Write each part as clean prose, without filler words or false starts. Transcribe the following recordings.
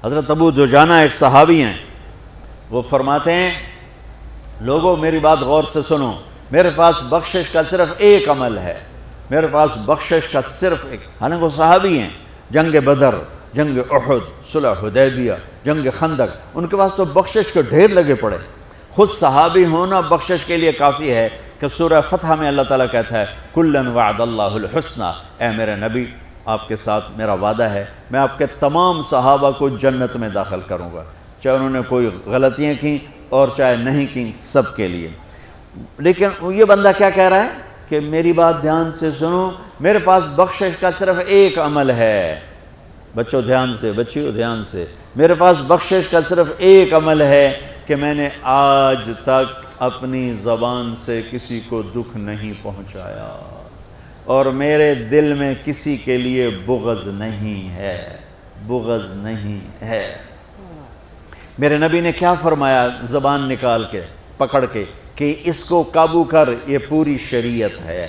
حضرت ابو دجانہ ایک صحابی ہیں، وہ فرماتے ہیں لوگوں میری بات غور سے سنو، میرے پاس بخشش کا صرف ایک عمل ہے، میرے پاس بخشش کا صرف ایک، حالانکہ وہ صحابی ہیں، جنگ بدر، جنگ احد، صلح حدیبیہ، جنگ خندق، ان کے پاس تو بخشش کے ڈھیر لگے پڑے۔ خود صحابی ہونا بخشش کے لیے کافی ہے کہ سورہ فتح میں اللہ تعالیٰ کہتا ہے کُلًا وعد اللہ الحسنى، اے میرے نبی آپ کے ساتھ میرا وعدہ ہے، میں آپ کے تمام صحابہ کو جنت میں داخل کروں گا، چاہے انہوں نے کوئی غلطیاں کیں اور چاہے نہیں کیں، سب کے لیے۔ لیکن یہ بندہ کیا کہہ رہا ہے کہ میری بات دھیان سے سنو، میرے پاس بخشش کا صرف ایک عمل ہے، بچوں دھیان سے، بچیوں دھیان سے، میرے پاس بخشش کا صرف ایک عمل ہے کہ میں نے آج تک اپنی زبان سے کسی کو دکھ نہیں پہنچایا اور میرے دل میں کسی کے لیے بغض نہیں ہے، بغض نہیں ہے۔ میرے نبی نے کیا فرمایا زبان نکال کے پکڑ کے کہ اس کو قابو کر، یہ پوری شریعت ہے۔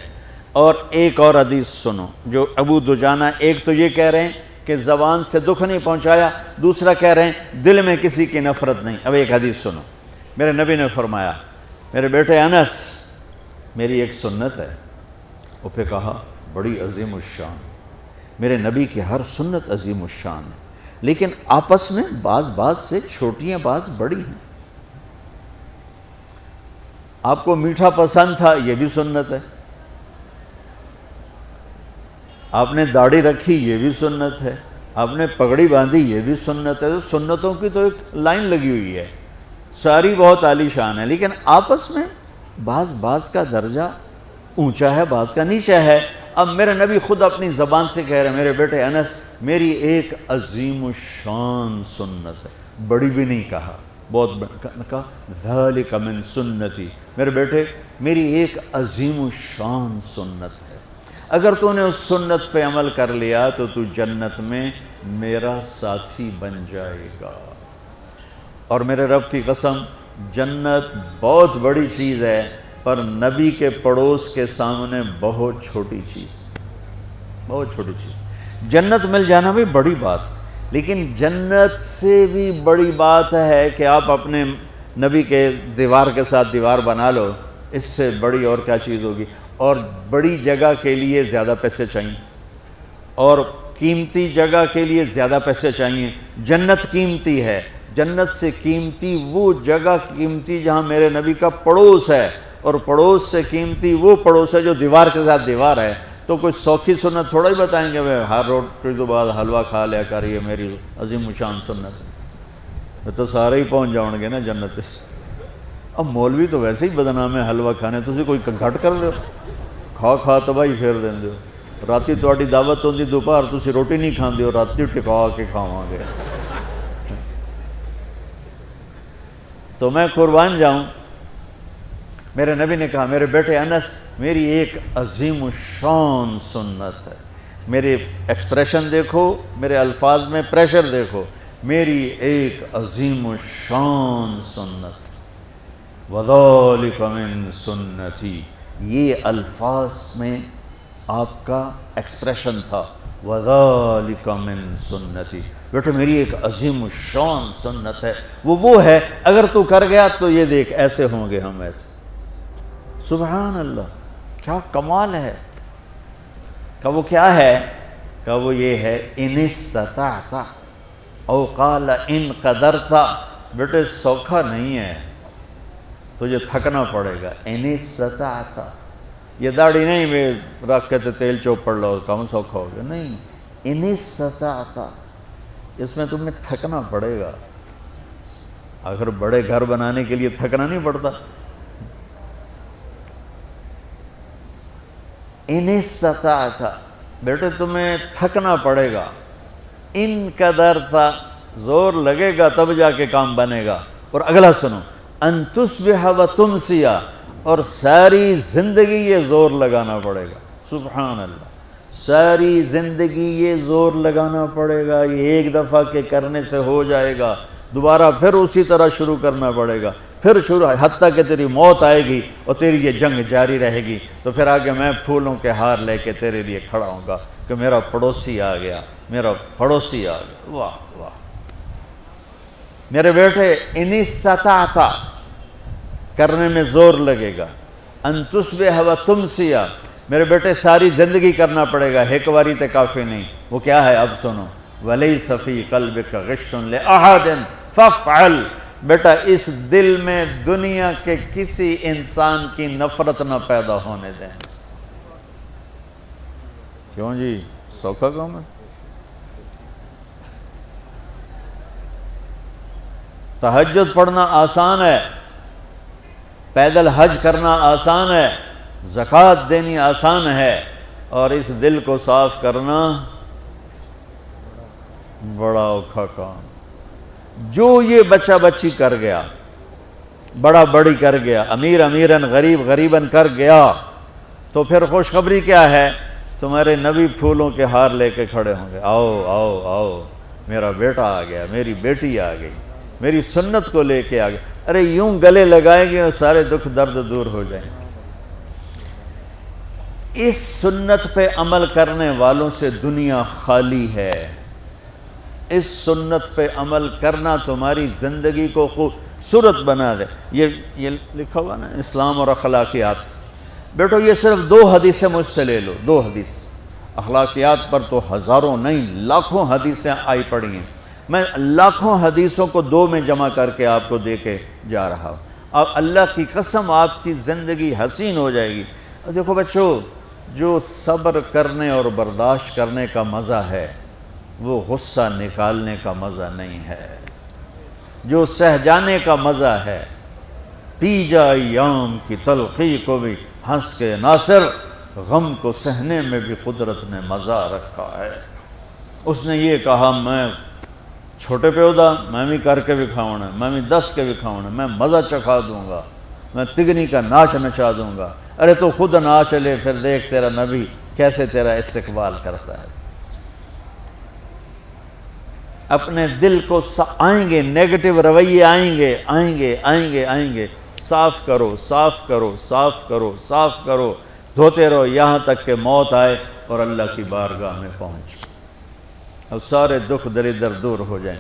اور ایک اور حدیث سنو جو ابو دجانہ، ایک تو یہ کہہ رہے ہیں کہ زبان سے دکھ نہیں پہنچایا، دوسرا کہہ رہے ہیں دل میں کسی کی نفرت نہیں۔ اب ایک حدیث سنو، میرے نبی نے فرمایا میرے بیٹے انس میری ایک سنت ہے، وہ پہ کہا بڑی عظیم الشان، میرے نبی کی ہر سنت عظیم الشان ہے، لیکن آپس میں بعض سے چھوٹیاں بعض بڑی ہیں۔ آپ کو میٹھا پسند تھا، یہ بھی سنت ہے، آپ نے داڑھی رکھی، یہ بھی سنت ہے، آپ نے پگڑی باندھی، یہ بھی سنت ہے۔ تو سنتوں کی تو ایک لائن لگی ہوئی ہے، ساری بہت عالی شان ہے، لیکن آپس میں بعض کا درجہ اونچا ہے، بعض کا نیچا ہے۔ اب میرے نبی خود اپنی زبان سے کہہ رہے ہیں میرے بیٹے انس میری ایک عظیم الشان سنت ہے، بڑی بھی نہیں کہا، بہت کہا ذالک من سنتی، میرے بیٹے میری ایک عظیم الشان سنت ہے، اگر تو نے اس سنت پہ عمل کر لیا تو تو جنت میں میرا ساتھی بن جائے گا۔ اور میرے رب کی قسم جنت بہت بڑی چیز ہے، پر نبی کے پڑوس کے سامنے بہت چھوٹی چیز، بہت چھوٹی چیز۔ جنت مل جانا بھی بڑی بات، لیکن جنت سے بھی بڑی بات ہے کہ آپ اپنے نبی کے دیوار کے ساتھ دیوار بنا لو، اس سے بڑی اور کیا چیز ہوگی؟ اور بڑی جگہ کے لیے زیادہ پیسے چاہیے، اور قیمتی جگہ کے لیے زیادہ پیسے چاہیے۔ جنت قیمتی ہے، جنت سے قیمتی وہ جگہ قیمتی جہاں میرے نبی کا پڑوس ہے، اور پڑوس سے قیمتی وہ پڑوس ہے جو دیوار کے ساتھ دیوار ہے۔ تو کوئی سوکھی سنت تھوڑا ہی بتائیں گے ہر روٹی کے بعد حلوہ کھا لیا کر، یہ میری عظیم الشان سنت ہے، تو سارے ہی پہنچ جاؤ گے نا جنت سے۔ اب مولوی تو ویسے ہی بدنام ہے حلوہ کھانے، تسی کوئی گھٹ کر لو، کھا تباہی پھیر دیں، راتی تہاڈی دعوت ہوندی دوپہر تسی روٹی نہیں کھاندے ہو، راتی ٹکا کے کھاواں گے۔ تو میں قربان جاؤں، میرے نبی نے کہا میرے بیٹے انس میری ایک عظیم الشان سنت ہے، میرے ایکسپریشن دیکھو، میرے الفاظ میں پریشر دیکھو، میری ایک عظیم الشان سنت، وَذَلِكَ مِن سُنَّتِي، یہ الفاظ میں آپ کا ایکسپریشن تھا، وَذَلِكَ مِن سُنَّتِي، بیٹے میری ایک عظیم الشان سنت ہے، وہ ہے اگر تو کر گیا تو یہ دیکھ ایسے ہوں گے ہم، ایسے۔ سبحان اللہ، کیا کمال ہے۔ کہ وہ کیا ہے؟ کہ وہ یہ ہے ان استطعت او قال ان قدرت، بیٹے سوکھا نہیں ہے، تجھے تھکنا پڑے گا۔ ان استطعت، یہ داڑھی نہیں میں رکھ کے تیل چوپڑ لو کم سوکھا ہو گیا، نہیں، ان استطعت، اس میں تمہیں تھکنا پڑے گا۔ اگر بڑے گھر بنانے کے لیے تھکنا نہیں پڑتا، ان استطعت، بیٹے تمہیں تھکنا پڑے گا، ان قدرت، زور لگے گا تب جا کے کام بنے گا۔ اور اگلا سنو، ان تصبح و تمسی، اور ساری زندگی یہ زور لگانا پڑے گا۔ سبحان اللہ، ساری زندگی یہ زور لگانا پڑے گا، یہ ایک دفعہ کے کرنے سے ہو جائے گا، دوبارہ پھر اسی طرح شروع کرنا پڑے گا، پھر شروع حتیٰ کہ تیری موت آئے گی اور تیری یہ جنگ جاری رہے گی، تو پھر آگے میں پھولوں کے ہار لے کے تیرے لیے کھڑا ہوں گا کہ میرا پڑوسی آ گیا، میرا پڑوسی آ گیا۔ واہ واہ، میرے بیٹے ان استطعت کرنے میں زور لگے گا، ان تصبح و تمسی، میرے بیٹے ساری زندگی کرنا پڑے گا، ایک واری تے کافی نہیں۔ وہ کیا ہے اب سنو، وَلَيْسَ فِي قَلْبِكَ غِشٌّ لِأَحَدٍ فَافْعَلْ، بیٹا اس دل میں دنیا کے کسی انسان کی نفرت نہ پیدا ہونے دیں۔ کیوں جی سوکھا کام ہے؟ تہجد پڑھنا آسان ہے، پیدل حج کرنا آسان ہے، زکوٰۃ دینی آسان ہے، اور اس دل کو صاف کرنا بڑا اوکھا کام۔ جو یہ بچہ بچی کر گیا، بڑا بڑی کر گیا، امیر امیراً غریب غریباً کر گیا، تو پھر خوشخبری کیا ہے؟ تمہارے نبی پھولوں کے ہار لے کے کھڑے ہوں گے، آؤ آؤ آؤ میرا بیٹا آ گیا، میری بیٹی آ گئی، میری سنت کو لے کے آ گئے۔ ارے یوں گلے لگائیں گے اور سارے دکھ درد دور ہو جائیں گے۔ اس سنت پہ عمل کرنے والوں سے دنیا خالی ہے۔ اس سنت پہ عمل کرنا تمہاری زندگی کو خوبصورت بنا دے۔ یہ لکھا ہوا نا اسلام اور اخلاقیات، بیٹو یہ صرف 2 حدیثیں مجھ سے لے لو، 2 حدیث۔ اخلاقیات پر تو ہزاروں نہیں لاکھوں حدیثیں آئی پڑی ہیں، میں لاکھوں حدیثوں کو 2 میں جمع کر کے آپ کو دے کے جا رہا ہوں۔ اب اللہ کی قسم آپ کی زندگی حسین ہو جائے گی۔ دیکھو بچوں، جو صبر کرنے اور برداشت کرنے کا مزہ ہے وہ غصہ نکالنے کا مزہ نہیں ہے۔ جو سہ جانے کا مزہ ہے، پی جا ایام کی تلخی کو بھی ہنس کے ناصر، غم کو سہنے میں بھی قدرت نے مزہ رکھا ہے۔ اس نے یہ کہا میں چھوٹے پیودا میں بھی کر کے دکھاؤں، میں بھی دس کے دکھاؤں، میں مزہ چکھا دوں گا، میں تگنی کا ناچ نچا دوں گا۔ ارے تو خود ناچ لے، پھر دیکھ تیرا نبی کیسے تیرا استقبال کرتا ہے۔ اپنے دل کو آئیں گے نیگیٹو رویے، آئیں گے آئیں گے آئیں گے آئیں گے، صاف کرو صاف کرو صاف کرو صاف کرو، دھوتے رہو یہاں تک کہ موت آئے اور اللہ کی بارگاہ میں پہنچ اور سارے دکھ دردر دور ہو جائیں۔